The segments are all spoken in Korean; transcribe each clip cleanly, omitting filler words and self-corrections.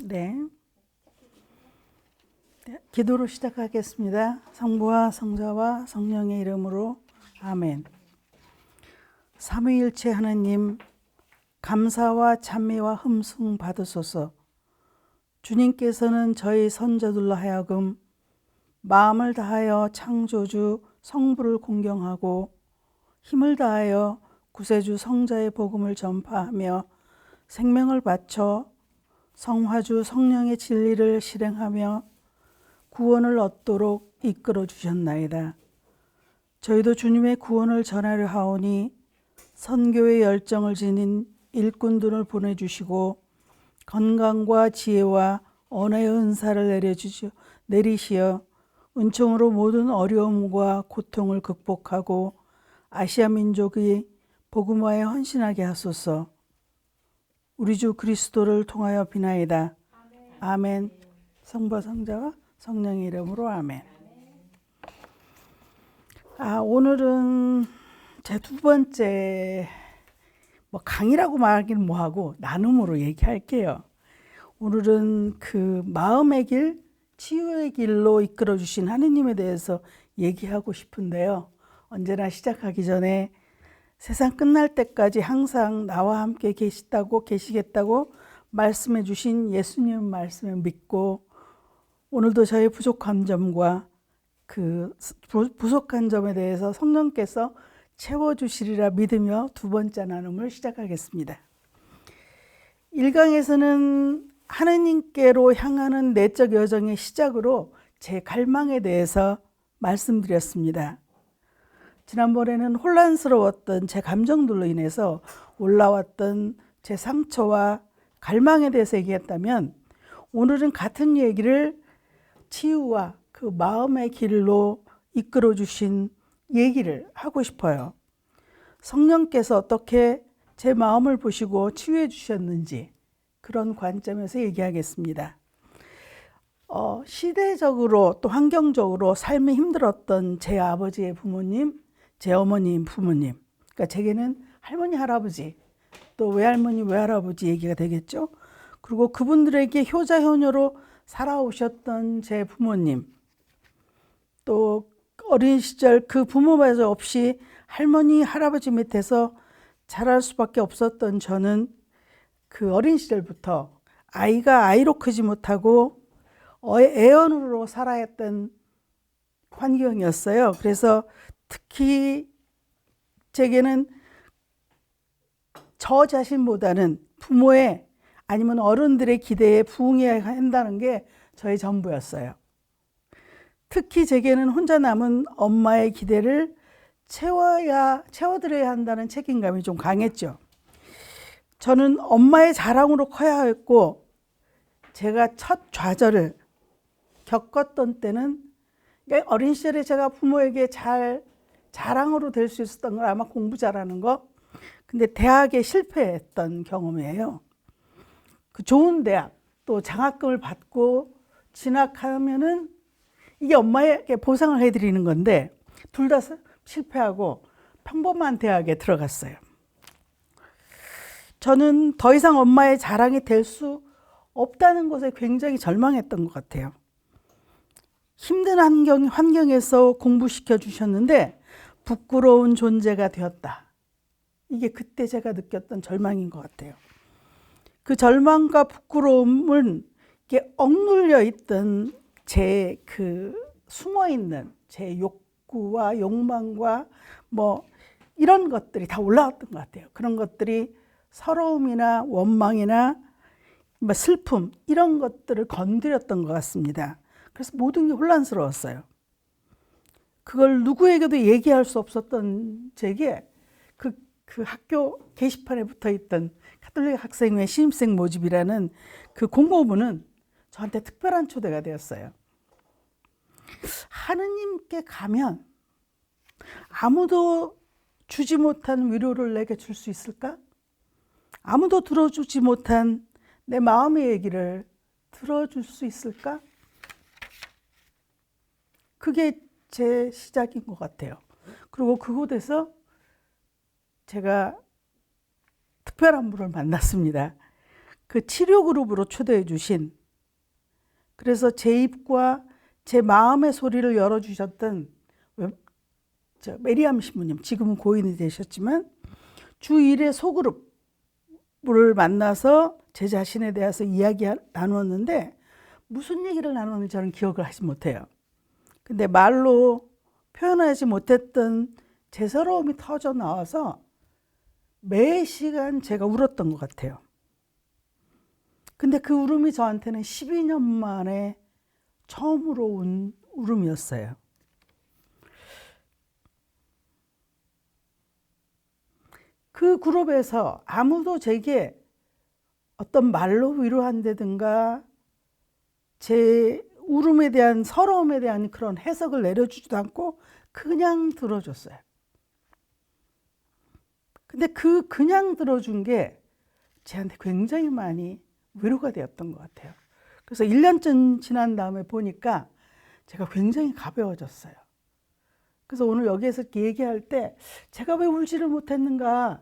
네. 기도로 시작하겠습니다. 성부와 성자와 성령의 이름으로 아멘. 삼위일체 하나님, 감사와 찬미와 흠숭 받으소서. 주님께서는 저희 선조들로 하여금 마음을 다하여 창조주 성부를 공경하고 힘을 다하여 구세주 성자의 복음을 전파하며 생명을 바쳐 성화주 성령의 진리를 실행하며 구원을 얻도록 이끌어 주셨나이다. 저희도 주님의 구원을 전하려 하오니 선교의 열정을 지닌 일꾼들을 보내주시고 건강과 지혜와 언어의 은사를 내리시어 은총으로 모든 어려움과 고통을 극복하고 아시아 민족이 복음화에 헌신하게 하소서. 우리 주 그리스도를 통하여 비나이다. 아멘. 성부와 성자와 성령의 이름으로 아멘. 오늘은 제 두 번째 강의라고 말하기는 뭐하고 나눔으로 얘기할게요. 오늘은 그 마음의 길, 치유의 길로 이끌어 주신 하느님에 대해서 얘기하고 싶은데요. 언제나 시작하기 전에 세상 끝날 때까지 항상 나와 함께 계시겠다고 말씀해 주신 예수님 말씀을 믿고 오늘도 저의 부족한 점과 그 부족한 점에 대해서 성령께서 채워주시리라 믿으며 두 번째 나눔을 시작하겠습니다. 1강에서는 하느님께로 향하는 내적 여정의 시작으로 제 갈망에 대해서 말씀드렸습니다. 지난번에는 혼란스러웠던 제 감정들로 인해서 올라왔던 제 상처와 갈망에 대해서 얘기했다면 오늘은 같은 얘기를 치유와 그 마음의 길로 이끌어 주신 얘기를 하고 싶어요. 성령께서 어떻게 제 마음을 보시고 치유해 주셨는지 그런 관점에서 얘기하겠습니다. 시대적으로 또 환경적으로 삶이 힘들었던 제 아버지의 부모님, 제 어머님 부모님, 그러니까 제게는 할머니, 할아버지, 또 외할머니, 외할아버지 얘기가 되겠죠. 그리고 그분들에게 효자, 효녀로 살아오셨던 제 부모님, 또 어린 시절 그 부모마저 없이 할머니, 할아버지 밑에서 자랄 수밖에 없었던 저는 그 어린 시절부터 아이가 아이로 크지 못하고 애언으로 살아야 했던 환경이었어요. 그래서 특히 제게는 저 자신보다는 부모의 아니면 어른들의 기대에 부응해야 한다는 게 저의 전부였어요. 특히 제게는 혼자 남은 엄마의 기대를 채워드려야 한다는 책임감이 좀 강했죠. 저는 엄마의 자랑으로 커야 했고 제가 첫 좌절을 겪었던 때는 어린 시절에 제가 부모에게 자랑으로 될 수 있었던 건 아마 공부 잘하는 거. 근데 대학에 실패했던 경험이에요. 그 좋은 대학 또 장학금을 받고 진학하면은 이게 엄마에게 보상을 해드리는 건데 둘 다 실패하고 평범한 대학에 들어갔어요. 저는 더 이상 엄마의 자랑이 될 수 없다는 것에 굉장히 절망했던 것 같아요. 힘든 환경에서 공부시켜 주셨는데 부끄러운 존재가 되었다. 이게 그때 제가 느꼈던 절망인 것 같아요. 그 절망과 부끄러움은 이게 억눌려 있던 제 숨어있는 제 욕구와 욕망과 이런 것들이 다 올라왔던 것 같아요. 그런 것들이 서러움이나 원망이나 슬픔 이런 것들을 건드렸던 것 같습니다. 그래서 모든 게 혼란스러웠어요. 그걸 누구에게도 얘기할 수 없었던 제게 그 학교 게시판에 붙어있던 가톨릭 학생회 신입생 모집이라는 그 공고문은 저한테 특별한 초대가 되었어요. 하느님께 가면 아무도 주지 못한 위로를 내게 줄 수 있을까? 아무도 들어주지 못한 내 마음의 얘기를 들어줄 수 있을까? 그게 제 시작인 것 같아요. 그리고 그곳에서 제가 특별한 분을 만났습니다. 그 치료 그룹으로 초대해 주신, 그래서 제 입과 제 마음의 소리를 열어주셨던 메리암 신부님, 지금은 고인이 되셨지만 주 1회 소그룹을 만나서 제 자신에 대해서 이야기 나누었는데 무슨 얘기를 나누는지 저는 기억을 하지 못해요. 근데 말로 표현하지 못했던 제 서러움이 터져 나와서 매 시간 제가 울었던 것 같아요. 근데 그 울음이 저한테는 12년 만에 처음으로 운 울음이었어요. 그 그룹에서 아무도 제게 어떤 말로 위로한다든가 제 울음에 대한, 서러움에 대한 그런 해석을 내려주지도 않고 그냥 들어줬어요. 근데 그냥 들어준 게 저한테 굉장히 많이 위로가 되었던 것 같아요. 그래서 1년쯤 지난 다음에 보니까 제가 굉장히 가벼워졌어요. 그래서 오늘 여기에서 얘기할 때 제가 왜 울지를 못했는가,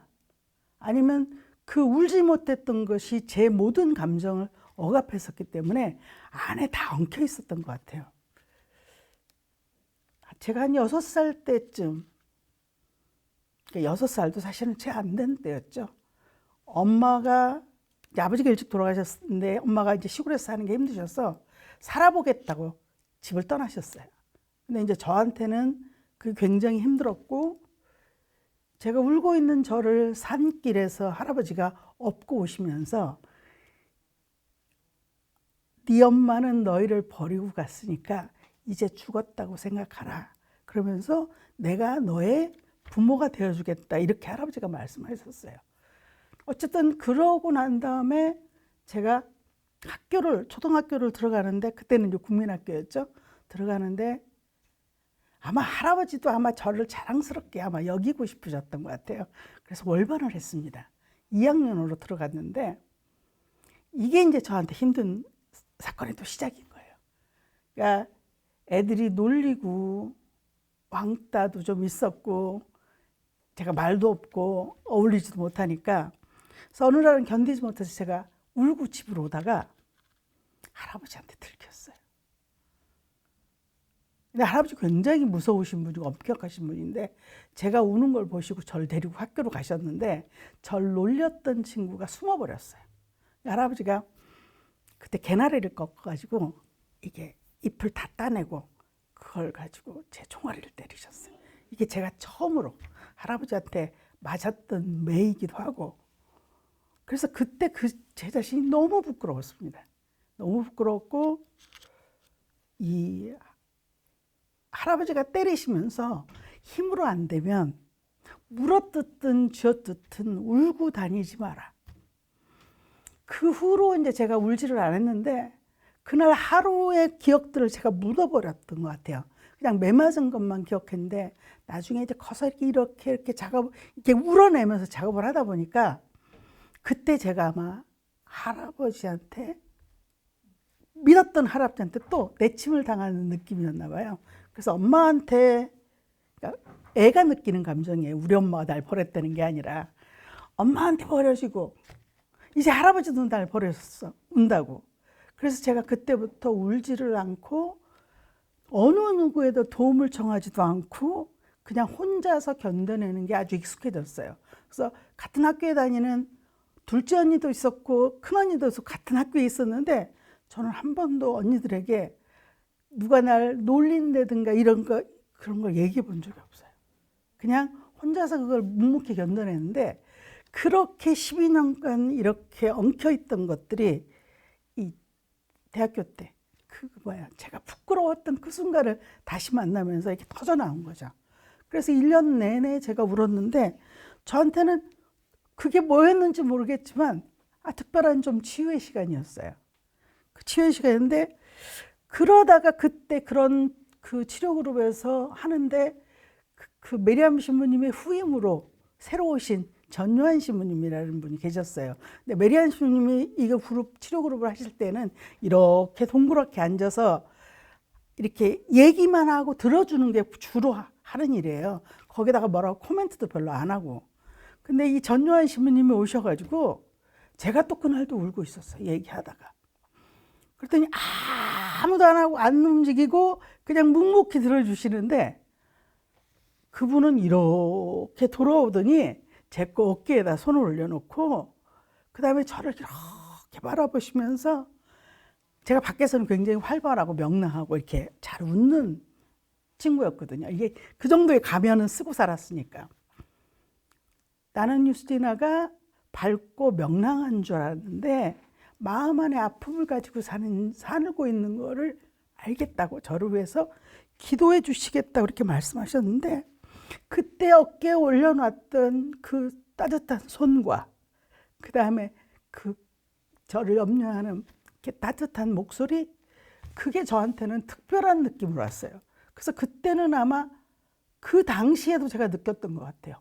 아니면 그 울지 못했던 것이 제 모든 감정을 억압했었기 때문에 안에 다 엉켜 있었던 것 같아요. 제가 한 6살 때쯤, 6살도 사실은 채 안 된 때였죠. 엄마가, 아버지가 일찍 돌아가셨는데 엄마가 이제 시골에서 사는 게 힘드셔서 살아보겠다고 집을 떠나셨어요. 근데 이제 저한테는 그게 굉장히 힘들었고, 제가 울고 있는 저를 산길에서 할아버지가 업고 오시면서 네 엄마는 너희를 버리고 갔으니까 이제 죽었다고 생각하라. 그러면서 내가 너의 부모가 되어주겠다. 이렇게 할아버지가 말씀하셨어요. 어쨌든 그러고 난 다음에 제가 초등학교를 들어가는데, 그때는 이제 국민학교였죠. 들어가는데 아마 할아버지도 아마 저를 자랑스럽게 아마 여기고 싶으셨던 것 같아요. 그래서 월반을 했습니다. 2학년으로 들어갔는데 이게 이제 저한테 힘든 사건의 또 시작인 거예요. 그러니까 애들이 놀리고 왕따도 좀 있었고 제가 말도 없고 어울리지도 못하니까, 그래서 어느 날은 견디지 못해서 제가 울고 집으로 오다가 할아버지한테 들켰어요. 근데 할아버지 굉장히 무서우신 분이고 엄격하신 분인데 제가 우는 걸 보시고 저를 데리고 학교로 가셨는데 저를 놀렸던 친구가 숨어버렸어요. 할아버지가 그때 개나리를 꺾어가지고 이게 잎을 다 따내고 그걸 가지고 제 종아리를 때리셨어요. 이게 제가 처음으로 할아버지한테 맞았던 매이기도 하고, 그래서 그때 제 자신이 너무 부끄러웠습니다. 너무 부끄럽고, 이 할아버지가 때리시면서 힘으로 안 되면 물어뜯든 쥐어뜯든 울고 다니지 마라. 그 후로 이제 제가 울지를 않았는데 그날 하루의 기억들을 제가 묻어버렸던 것 같아요. 그냥 매맞은 것만 기억했는데 나중에 이제 커서 이렇게 이렇게 울어내면서 작업을 하다 보니까 그때 제가 아마 할아버지한테, 믿었던 할아버지한테 또 내침을 당하는 느낌이었나 봐요. 그래서 엄마한테, 그러니까 애가 느끼는 감정이에요. 우리 엄마가 날 버렸다는 게 아니라 엄마한테 버려지고 이제 할아버지도 날 버렸어, 운다고. 그래서 제가 그때부터 울지를 않고 어느 누구에도 도움을 청하지도 않고 그냥 혼자서 견뎌내는 게 아주 익숙해졌어요. 그래서 같은 학교에 다니는 둘째 언니도 있었고 큰 언니도 있었고 같은 학교에 있었는데 저는 한 번도 언니들에게 누가 날 놀린다든가 그런 걸 얘기해 본 적이 없어요. 그냥 혼자서 그걸 묵묵히 견뎌내는데, 그렇게 12년간 이렇게 엉켜있던 것들이 이 대학교 때 제가 부끄러웠던 그 순간을 다시 만나면서 이렇게 터져 나온 거죠. 그래서 1년 내내 제가 울었는데 저한테는 그게 뭐였는지 모르겠지만 특별한 좀 치유의 시간이었어요. 그 치유의 시간인데, 그러다가 그때 그런 그 치료 그룹에서 하는데 그 메리암 신부님의 후임으로 새로 오신 전요한 신부님이라는 분이 계셨어요. 근데 메리암 신부님이 이거 치료 그룹을 하실 때는 이렇게 동그랗게 앉아서 이렇게 얘기만 하고 들어주는 게 주로 하는 일이에요. 거기다가 뭐라고 코멘트도 별로 안 하고. 근데 이 전요한 신부님이 오셔가지고 제가 또 그날도 울고 있었어요. 얘기하다가. 그랬더니 아무도 안 하고 안 움직이고 그냥 묵묵히 들어주시는데 그분은 이렇게 돌아오더니 제 거 어깨에다 손을 올려놓고 그 다음에 저를 이렇게 바라보시면서 제가 밖에서는 굉장히 활발하고 명랑하고 이렇게 잘 웃는 친구였거든요. 이게 그 정도의 가면은 쓰고 살았으니까. 나는 유스티나가 밝고 명랑한 줄 알았는데 마음 안에 아픔을 가지고 살고 있는 거를 알겠다고 저를 위해서 기도해 주시겠다고 그렇게 말씀하셨는데 그때 어깨에 올려놨던 그 따뜻한 손과 그 다음에 그 저를 염려하는 이렇게 따뜻한 목소리 그게 저한테는 특별한 느낌으로 왔어요. 그래서 그때는 아마 그 당시에도 제가 느꼈던 것 같아요.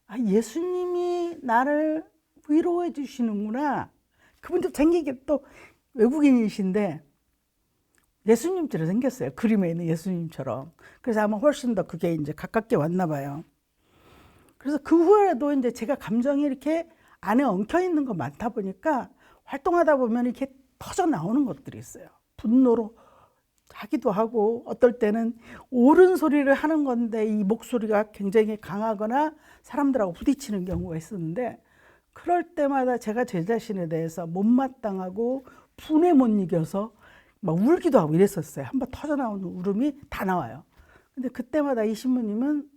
아, 예수님이 나를 위로해 주시는구나. 그분도 생기게 또 외국인이신데 예수님처럼 생겼어요. 그림에 있는 예수님처럼. 그래서 아마 훨씬 더 그게 이제 가깝게 왔나 봐요. 그래서 그 후에도 이제 제가 감정이 이렇게 안에 엉켜 있는 거 많다 보니까 활동하다 보면 이렇게 터져 나오는 것들이 있어요. 분노로 하기도 하고 어떨 때는 옳은 소리를 하는 건데 이 목소리가 굉장히 강하거나 사람들하고 부딪히는 경우가 있었는데 그럴 때마다 제가 제 자신에 대해서 못마땅하고 분에 못 이겨서 막 울기도 하고 이랬었어요. 한번 터져 나오는 울음이 다 나와요. 근데 그때마다 이 신부님은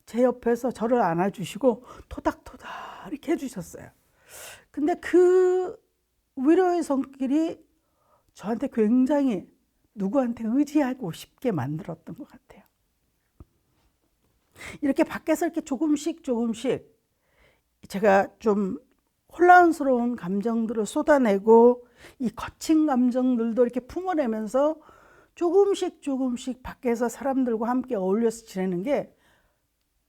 제 옆에서 저를 안아주시고 토닥토닥 이렇게 해주셨어요. 근데 그 위로의 손길이 저한테 굉장히 누구한테 의지하고 싶게 만들었던 것 같아요. 이렇게 밖에서 이렇게 조금씩 제가 좀 혼란스러운 감정들을 쏟아내고 이 거친 감정들도 이렇게 품어내면서 조금씩 밖에서 사람들과 함께 어울려서 지내는 게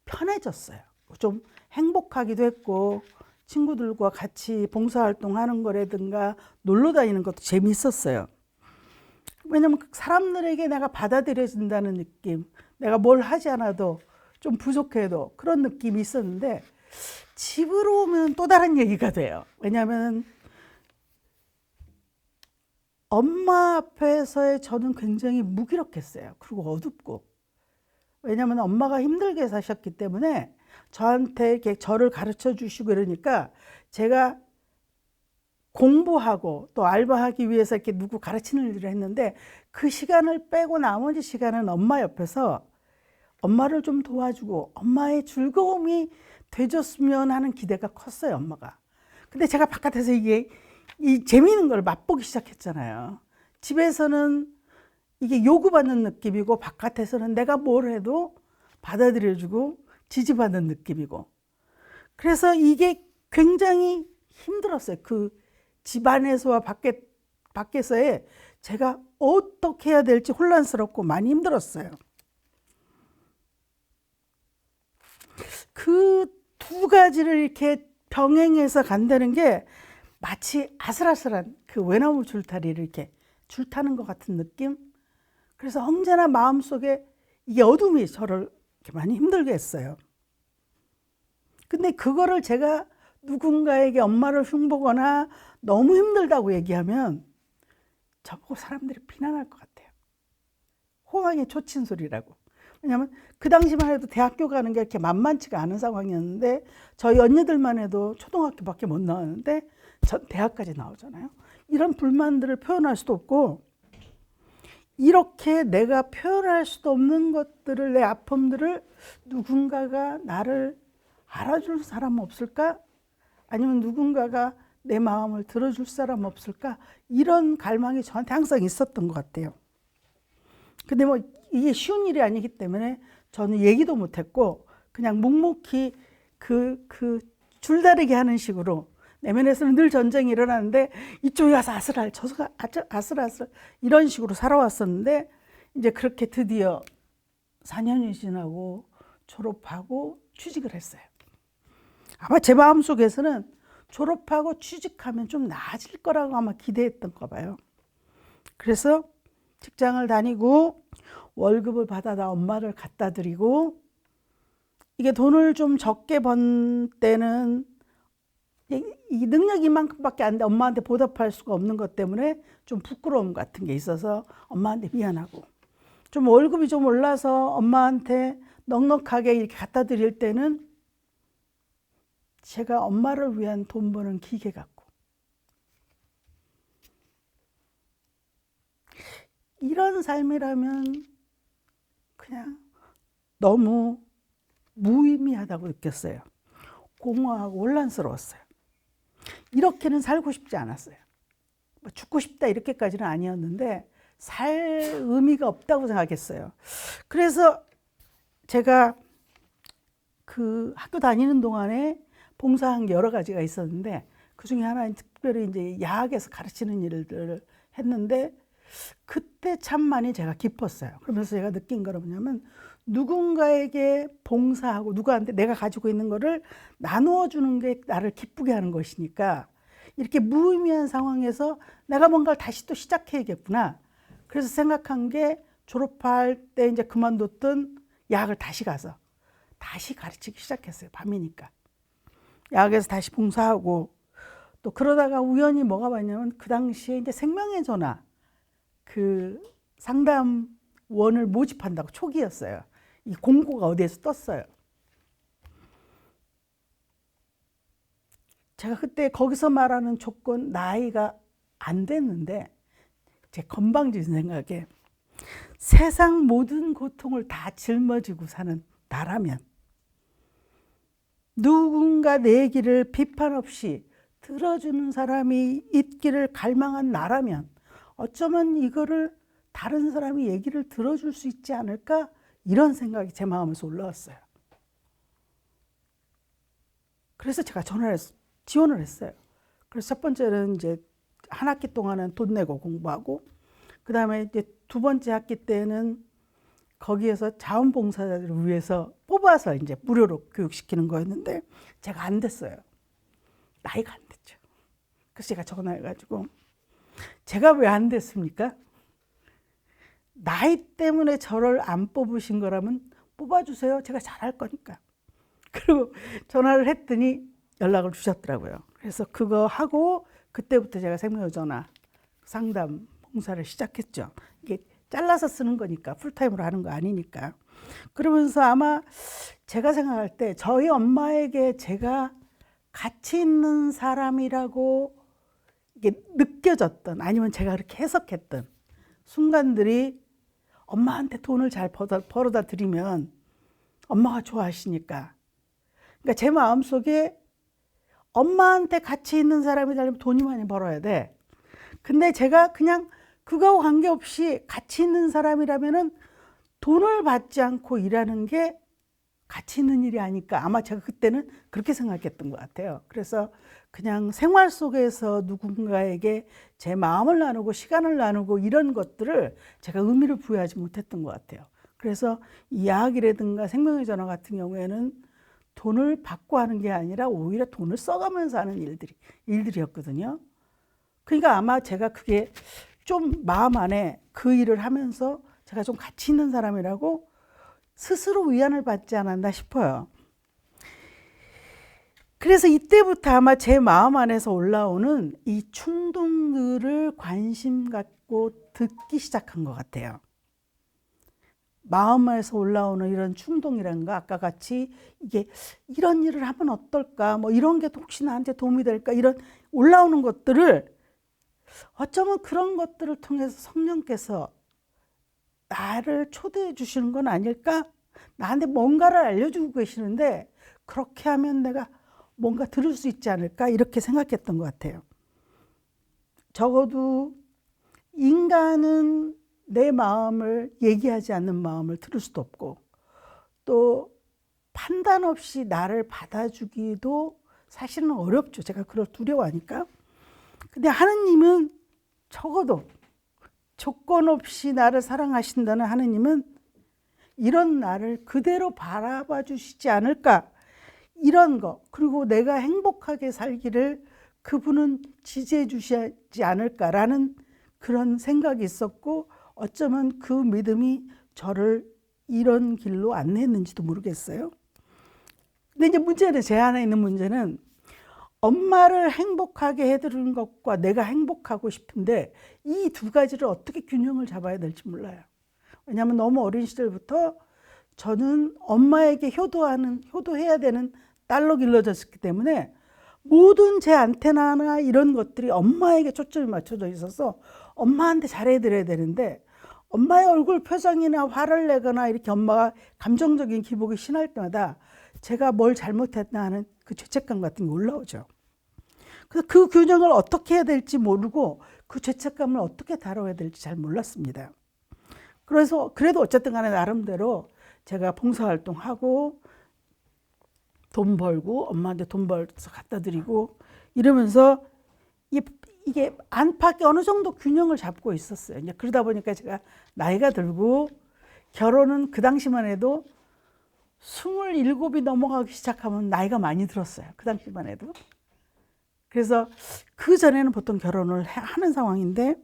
편해졌어요. 좀 행복하기도 했고 친구들과 같이 봉사활동하는 거라든가 놀러 다니는 것도 재미있었어요. 왜냐면 사람들에게 내가 받아들여진다는 느낌, 내가 뭘 하지 않아도 좀 부족해도 그런 느낌이 있었는데 집으로 오면 또 다른 얘기가 돼요. 왜냐하면 엄마 앞에서의 저는 굉장히 무기력했어요. 그리고 어둡고. 왜냐하면 엄마가 힘들게 사셨기 때문에 저한테 이렇게 저를 가르쳐 주시고 이러니까 제가 공부하고 또 알바하기 위해서 이렇게 누구 가르치는 일을 했는데 그 시간을 빼고 나머지 시간은 엄마 옆에서 엄마를 좀 도와주고 엄마의 즐거움이 되줬으면 하는 기대가 컸어요, 엄마가. 근데 제가 바깥에서 이게 이 재미있는 걸 맛보기 시작했잖아요. 집에서는 이게 요구받는 느낌이고 바깥에서는 내가 뭘 해도 받아들여주고 지지받는 느낌이고. 그래서 이게 굉장히 힘들었어요. 그 집안에서와 밖에서의 제가 어떻게 해야 될지 혼란스럽고 많이 힘들었어요. 그 두 가지를 이렇게 병행해서 간다는 게 마치 아슬아슬한 그 외나무 줄타리를 이렇게 줄타는 것 같은 느낌? 그래서 언제나 마음속에 이게 어둠이 저를 이렇게 많이 힘들게 했어요. 근데 그거를 제가 누군가에게 엄마를 흉보거나 너무 힘들다고 얘기하면 저보고 사람들이 비난할 것 같아요. 호강의 초친 소리라고. 왜냐하면 그 당시만 해도 대학교 가는 게 이렇게 만만치가 않은 상황이었는데 저희 언니들만 해도 초등학교밖에 못 나왔는데 전 대학까지 나오잖아요. 이런 불만들을 표현할 수도 없고 이렇게 내가 표현할 수도 없는 것들을 내 아픔들을 누군가가 나를 알아줄 사람 없을까? 아니면 누군가가 내 마음을 들어줄 사람 없을까? 이런 갈망이 저한테 항상 있었던 것 같아요. 근데 뭐 이게 쉬운 일이 아니기 때문에 저는 얘기도 못했고 그냥 묵묵히 그 줄다리기 하는 식으로 내면에서는 늘 전쟁이 일어나는데 이쪽에 가서 아슬아슬 저서 아슬아슬 이런 식으로 살아왔었는데 이제 그렇게 드디어 4년이 지나고 졸업하고 취직을 했어요. 아마 제 마음속에서는 졸업하고 취직하면 좀 나아질 거라고 아마 기대했던가 봐요. 그래서 직장을 다니고 월급을 받아다 엄마를 갖다 드리고 이게 돈을 좀 적게 번 때는 이 능력이 이만큼밖에 안 돼 엄마한테 보답할 수가 없는 것 때문에 좀 부끄러움 같은 게 있어서 엄마한테 미안하고, 좀 월급이 좀 올라서 엄마한테 넉넉하게 이렇게 갖다 드릴 때는 제가 엄마를 위한 돈 버는 기계 같고, 이런 삶이라면 그냥 너무 무의미하다고 느꼈어요. 공허하고 혼란스러웠어요. 이렇게는 살고 싶지 않았어요. 죽고 싶다 이렇게까지는 아니었는데 살 의미가 없다고 생각했어요. 그래서 제가 그 학교 다니는 동안에 봉사한 게 여러 가지가 있었는데, 그 중에 하나는 특별히 이제 야학에서 가르치는 일들을 했는데, 그때 참 많이 제가 기뻤어요. 그러면서 제가 느낀 거는 뭐냐면, 누군가에게 봉사하고 누구한테 내가 가지고 있는 거를 나누어 주는 게 나를 기쁘게 하는 것이니까, 이렇게 무의미한 상황에서 내가 뭔가를 다시 또 시작해야겠구나. 그래서 생각한 게, 졸업할 때 이제 그만뒀던 야학을 다시 가서 다시 가르치기 시작했어요. 밤이니까. 야학에서 다시 봉사하고, 또 그러다가 우연히 뭐가 왔냐면, 그 당시에 이제 생명의 전화 그 상담원을 모집한다고 초기였어요. 이 공고가 어디에서 떴어요. 제가 그때 거기서 말하는 조건, 나이가 안 됐는데 제 건방진 생각에 세상 모든 고통을 다 짊어지고 사는 나라면, 누군가 내 얘기를 비판 없이 들어주는 사람이 있기를 갈망한 나라면, 어쩌면 이거를 다른 사람이 얘기를 들어줄 수 있지 않을까, 이런 생각이 제 마음에서 올라왔어요. 그래서 제가 지원을 했어요. 그래서 첫 번째는 이제 한 학기 동안은 돈 내고 공부하고, 그 다음에 이제 두 번째 학기 때는 거기에서 자원봉사자들을 위해서 뽑아서 이제 무료로 교육시키는 거였는데, 제가 안 됐어요. 나이가 안 됐죠. 그래서 제가 전화해가지고, 제가 왜 안 됐습니까? 나이 때문에 저를 안 뽑으신 거라면 뽑아주세요. 제가 잘할 거니까. 그리고 전화를 했더니 연락을 주셨더라고요. 그래서 그거 하고 그때부터 제가 생명의전화 상담 봉사를 시작했죠. 이게 잘라서 쓰는 거니까, 풀타임으로 하는 거 아니니까. 그러면서 아마 제가 생각할 때 저희 엄마에게 제가 가치 있는 사람이라고 이게 느껴졌던, 아니면 제가 그렇게 해석했던 순간들이, 엄마한테 돈을 잘 벌어다 드리면 엄마가 좋아하시니까. 그러니까 제 마음속에 엄마한테 가치 있는 사람이 되려면 돈이 많이 벌어야 돼. 근데 제가 그냥 그거와 관계없이 가치 있는 사람이라면은 돈을 받지 않고 일하는 게 가치 있는 일이 아닐까. 아마 제가 그때는 그렇게 생각했던 것 같아요. 그래서 그냥 생활 속에서 누군가에게 제 마음을 나누고 시간을 나누고 이런 것들을 제가 의미를 부여하지 못했던 것 같아요. 그래서 이 야학이라든가 생명의 전화 같은 경우에는 돈을 받고 하는 게 아니라 오히려 돈을 써가면서 하는 일들이었거든요. 그러니까 아마 제가 그게 좀 마음 안에 그 일을 하면서 제가 좀 가치 있는 사람이라고 스스로 위안을 받지 않았나 싶어요. 그래서 이때부터 아마 제 마음 안에서 올라오는 이 충동들을 관심 갖고 듣기 시작한 것 같아요. 마음에서 올라오는 이런 충동이라는 거, 아까 같이 이게 이런 일을 하면 어떨까, 뭐 이런 게 혹시 나한테 도움이 될까, 이런 올라오는 것들을 어쩌면 그런 것들을 통해서 성령께서 나를 초대해 주시는 건 아닐까? 나한테 뭔가를 알려주고 계시는데 그렇게 하면 내가 뭔가 들을 수 있지 않을까? 이렇게 생각했던 것 같아요. 적어도 인간은 내 마음을, 얘기하지 않는 마음을 들을 수도 없고, 또 판단 없이 나를 받아주기도 사실은 어렵죠. 제가 그걸 두려워하니까. 근데 하느님은 적어도 조건 없이 나를 사랑하신다는 하느님은 이런 나를 그대로 바라봐 주시지 않을까, 이런 거, 그리고 내가 행복하게 살기를 그분은 지지해 주시지 않을까라는 그런 생각이 있었고, 어쩌면 그 믿음이 저를 이런 길로 안내했는지도 모르겠어요. 근데 이제 문제는, 제 안에 있는 문제는, 엄마를 행복하게 해드리는 것과 내가 행복하고 싶은데 이 두 가지를 어떻게 균형을 잡아야 될지 몰라요. 왜냐하면 너무 어린 시절부터 저는 엄마에게 효도해야 되는 딸로 길러졌기 때문에 모든 제 안테나나 이런 것들이 엄마에게 초점이 맞춰져 있어서 엄마한테 잘해드려야 되는데 엄마의 얼굴 표정이나 화를 내거나 이렇게 엄마가 감정적인 기복이 심할 때마다 제가 뭘 잘못했나 하는 그 죄책감 같은 게 올라오죠. 그래서 그 균형을 어떻게 해야 될지 모르고 그 죄책감을 어떻게 다뤄야 될지 잘 몰랐습니다. 그래서 그래도 어쨌든 간에 나름대로 제가 봉사활동하고 돈 벌고 엄마한테 돈 벌어서 갖다 드리고 이러면서 이게 안팎에 어느 정도 균형을 잡고 있었어요. 이제 그러다 보니까 제가 나이가 들고 결혼은 그 당시만 해도 27이 넘어가기 시작하면 나이가 많이 들었어요. 그 당시만 해도. 그래서 그 전에는 보통 결혼을 하는 상황인데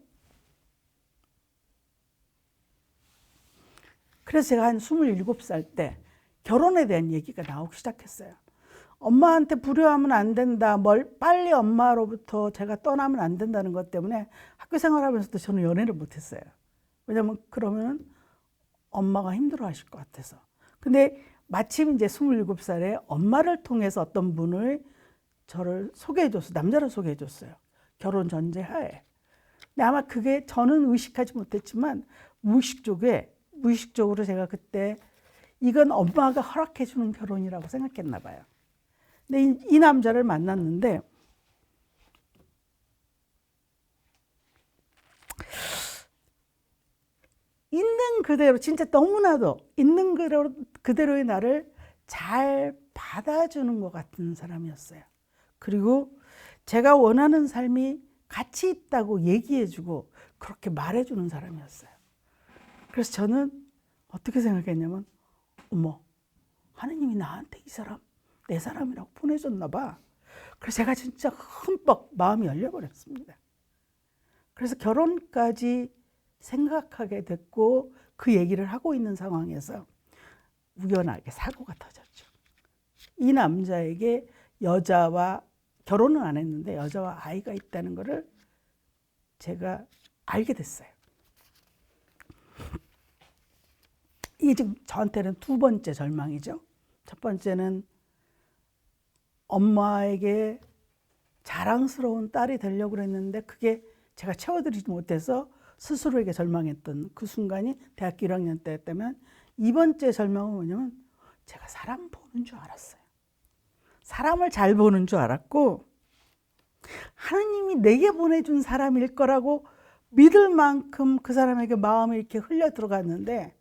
그래서 제가 한 27살 때 결혼에 대한 얘기가 나오기 시작했어요. 엄마한테 불효하면 안 된다. 빨리 엄마로부터 제가 떠나면 안 된다는 것 때문에 학교 생활하면서도 저는 연애를 못했어요. 왜냐면 그러면 엄마가 힘들어 하실 것 같아서. 근데 마침 이제 27살에 엄마를 통해서 어떤 분을 저를 소개해줬어요. 남자를 소개해줬어요. 결혼 전제 하에. 근데 아마 그게 저는 의식하지 못했지만 무의식적으로 제가 그때 이건 엄마가 허락해주는 결혼이라고 생각했나 봐요. 근데 이 남자를 만났는데 있는 그대로 진짜 너무나도 있는 그대로의 나를 잘 받아주는 것 같은 사람이었어요. 그리고 제가 원하는 삶이 가치 있다고 얘기해주고 그렇게 말해주는 사람이었어요. 그래서 저는 어떻게 생각했냐면 어머, 하느님이 나한테 이 사람 내 사람이라고 보내줬나 봐. 그래서 제가 진짜 흠뻑 마음이 열려버렸습니다. 그래서 결혼까지 생각하게 됐고 그 얘기를 하고 있는 상황에서 우연하게 사고가 터졌죠. 이 남자에게 여자와 결혼은 안 했는데 여자와 아이가 있다는 것을 제가 알게 됐어요. 이게 지금 저한테는 두 번째 절망이죠. 첫 번째는 엄마에게 자랑스러운 딸이 되려고 그랬는데 그게 제가 채워드리지 못해서 스스로에게 절망했던 그 순간이 대학교 1학년 때였다면 이 번째 절망은 뭐냐면 제가 사람 보는 줄 알았어요. 사람을 잘 보는 줄 알았고 하느님이 내게 보내준 사람일 거라고 믿을 만큼 그 사람에게 마음이 이렇게 흘려 들어갔는데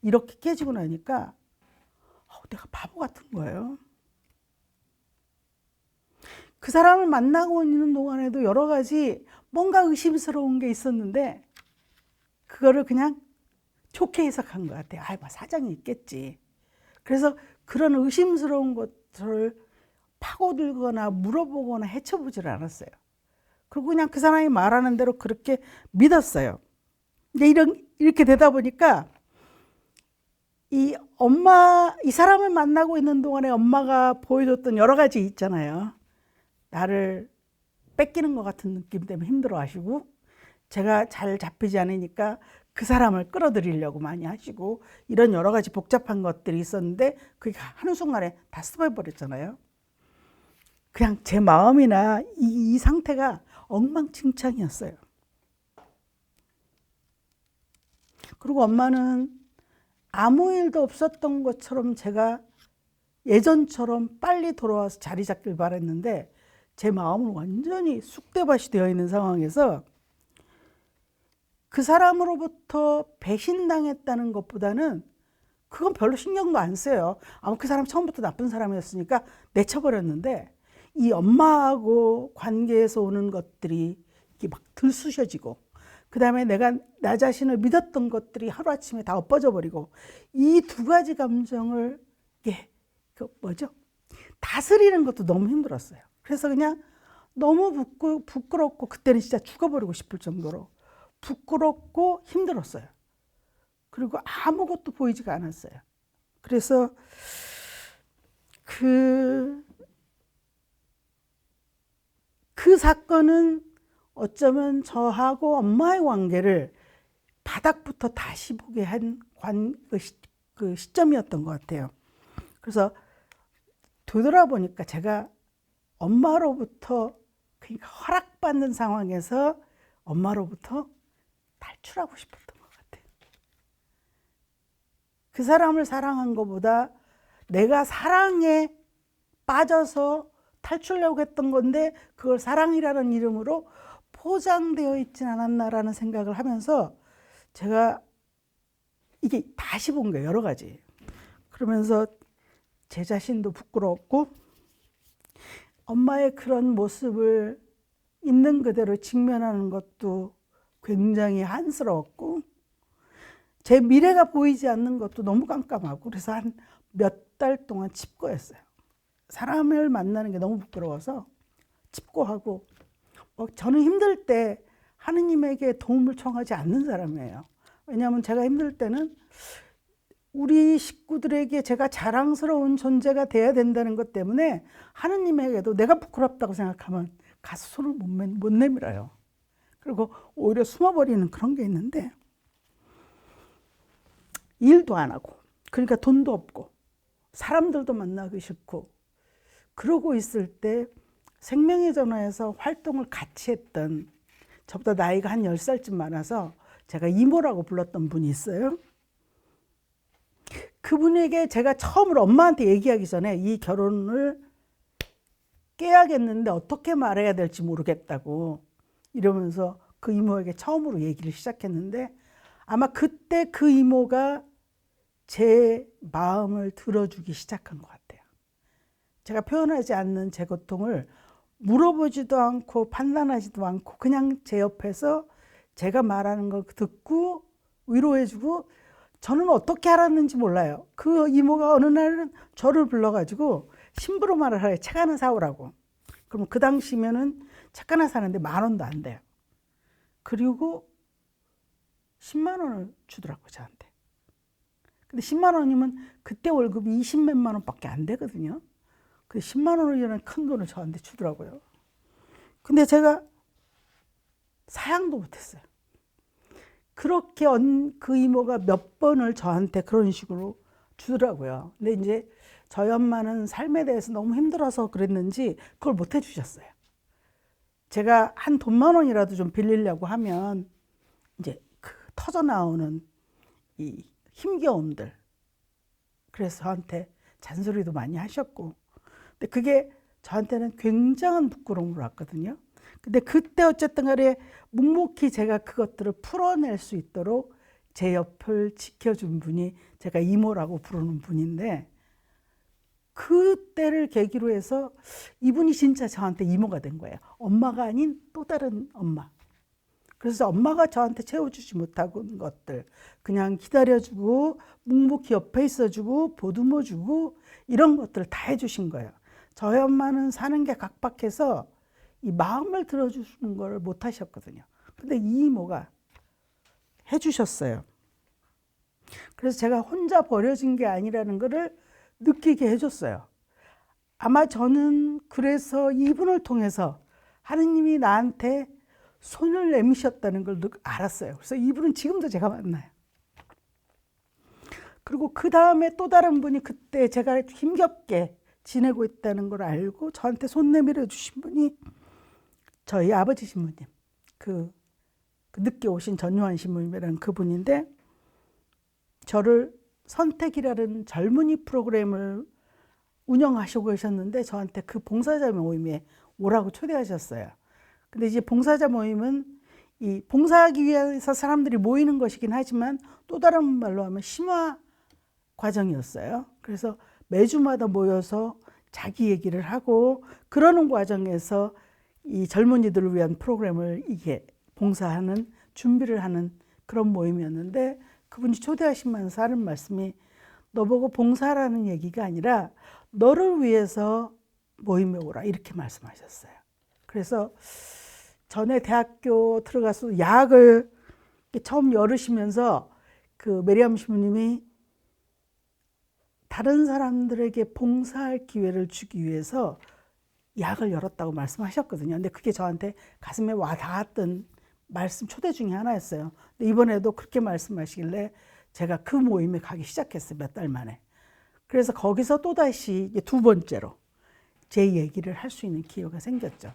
이렇게 깨지고 나니까 내가 바보 같은 거예요. 그 사람을 만나고 있는 동안에도 여러 가지 뭔가 의심스러운 게 있었는데 그거를 그냥 좋게 해석한 것 같아요. 뭐 사정이 있겠지. 그래서 그런 의심스러운 것을 파고들거나 물어보거나 헤쳐보질 않았어요. 그리고 그냥 그 사람이 말하는 대로 그렇게 믿었어요. 근데 이렇게 되다 보니까 이 사람을 만나고 있는 동안에 엄마가 보여줬던 여러 가지 있잖아요. 나를 뺏기는 것 같은 느낌 때문에 힘들어 하시고 제가 잘 잡히지 않으니까 그 사람을 끌어들이려고 많이 하시고 이런 여러 가지 복잡한 것들이 있었는데 그게 한순간에 다 습해버렸잖아요. 그냥 제 마음이나 이 상태가 엉망진창이었어요. 그리고 엄마는 아무 일도 없었던 것처럼 제가 예전처럼 빨리 돌아와서 자리 잡길 바랬는데 제 마음은 완전히 쑥대밭이 되어 있는 상황에서 그 사람으로부터 배신당했다는 것보다는 그건 별로 신경도 안 써요. 그 사람 처음부터 나쁜 사람이었으니까 내쳐버렸는데 이 엄마하고 관계에서 오는 것들이 이렇게 막 들쑤셔지고 그 다음에 내가 나 자신을 믿었던 것들이 하루아침에 다 엎어져 버리고 이 두 가지 감정을 다스리는 것도 너무 힘들었어요. 그래서 그냥 너무 부끄럽고 그때는 진짜 죽어버리고 싶을 정도로 부끄럽고 힘들었어요. 그리고 아무것도 보이지가 않았어요. 그래서 그 사건은 어쩌면 저하고 엄마의 관계를 바닥부터 다시 보게 한 그 시점이었던 것 같아요. 그래서 되돌아보니까 제가 엄마로부터, 그러니까 허락받는 상황에서 엄마로부터 탈출하고 싶었던 것 같아요. 그 사람을 사랑한 것보다 내가 사랑에 빠져서 탈출하려고 했던 건데 그걸 사랑이라는 이름으로 포장되어 있진 않았나라는 생각을 하면서 제가 이게 다시 본 거예요. 여러 가지. 그러면서 제 자신도 부끄럽고 엄마의 그런 모습을 있는 그대로 직면하는 것도 굉장히 한스러웠고 제 미래가 보이지 않는 것도 너무 깜깜하고 그래서 한 몇 달 동안 칩거였어요. 사람을 만나는 게 너무 부끄러워서 칩거하고 저는 힘들 때 하느님에게 도움을 청하지 않는 사람이에요. 왜냐하면 제가 힘들 때는 우리 식구들에게 제가 자랑스러운 존재가 돼야 된다는 것 때문에 하느님에게도 내가 부끄럽다고 생각하면 가서 손을 못 내밀어요. 그리고 오히려 숨어버리는 그런 게 있는데 일도 안 하고 그러니까 돈도 없고 사람들도 만나기 싫고 그러고 있을 때 생명의 전화에서 활동을 같이 했던 저보다 나이가 한 10살쯤 많아서 제가 이모라고 불렀던 분이 있어요. 그분에게 제가 처음으로 엄마한테 얘기하기 전에 이 결혼을 깨야겠는데 어떻게 말해야 될지 모르겠다고 이러면서 그 이모에게 처음으로 얘기를 시작했는데 아마 그때 그 이모가 제 마음을 들어주기 시작한 것 같아요. 제가 표현하지 않는 제 고통을 물어보지도 않고 판단하지도 않고 그냥 제 옆에서 제가 말하는 거 듣고 위로해주고 저는 어떻게 알았는지 몰라요. 그 이모가 어느 날은 저를 불러가지고 심부름 말을 하래. 책 하나 사오라고. 그럼 그 당시면은 책 하나 사는데 10,000원도 안 돼요. 그리고 10만 원을 주더라고요, 저한테. 근데 10만 원이면 그때 월급이 20몇만 원밖에 안 되거든요. 그 10만 원이라는 큰 돈을 저한테 주더라고요. 근데 제가 사양도 못했어요. 그렇게 그 이모가 몇 번을 저한테 그런 식으로 주더라고요. 근데 이제 저희 엄마는 삶에 대해서 너무 힘들어서 그랬는지 그걸 못 해주셨어요. 제가 한 돈 10,000원이라도 좀 빌리려고 하면 이제 그 터져 나오는 이 힘겨움들. 그래서 저한테 잔소리도 많이 하셨고. 근데 그게 저한테는 굉장한 부끄러움으로 왔거든요. 근데 그때 어쨌든 간에 묵묵히 제가 그것들을 풀어낼 수 있도록 제 옆을 지켜준 분이 제가 이모라고 부르는 분인데 그때를 계기로 해서 이분이 진짜 저한테 이모가 된 거예요. 엄마가 아닌 또 다른 엄마. 그래서 엄마가 저한테 채워주지 못하는 것들 그냥 기다려주고 묵묵히 옆에 있어주고 보듬어주고 이런 것들을 다 해주신 거예요. 저희 엄마는 사는 게 각박해서 이 마음을 들어주는 걸 못 하셨거든요. 근데 이 이모가 해주셨어요. 그래서 제가 혼자 버려진 게 아니라는 것을 느끼게 해줬어요. 아마 저는 그래서 이분을 통해서 하느님이 나한테 손을 내미셨다는 걸 알았어요. 그래서 이분은 지금도 제가 만나요. 그리고 그 다음에 또 다른 분이 그때 제가 힘겹게 지내고 있다는 걸 알고 저한테 손 내밀어 주신 분이 저희 아버지 신부님, 그 늦게 오신 전요한 신부님이라는 그분인데 저를 선택이라는 젊은이 프로그램을 운영하시고 계셨는데 저한테 그 봉사자 모임에 오라고 초대하셨어요. 근데 이제 봉사자 모임은 이 봉사하기 위해서 사람들이 모이는 것이긴 하지만 또 다른 말로 하면 심화 과정이었어요. 그래서 매주마다 모여서 자기 얘기를 하고 그러는 과정에서 이 젊은이들을 위한 프로그램을 이게 봉사하는 준비를 하는 그런 모임이었는데 그분이 초대하시면서 하는 말씀이 너보고 봉사라는 얘기가 아니라 너를 위해서 모임에 오라 이렇게 말씀하셨어요. 그래서 전에 대학교 들어가서 야학을 처음 열으시면서 그 메리암 신부님이 다른 사람들에게 봉사할 기회를 주기 위해서 약을 열었다고 말씀하셨거든요. 근데 그게 저한테 가슴에 와 닿았던 말씀 초대 중에 하나였어요. 근데 이번에도 그렇게 말씀하시길래 제가 그 모임에 가기 시작했어요. 몇 달 만에. 그래서 거기서 또다시 두 번째로 제 얘기를 할 수 있는 기회가 생겼죠.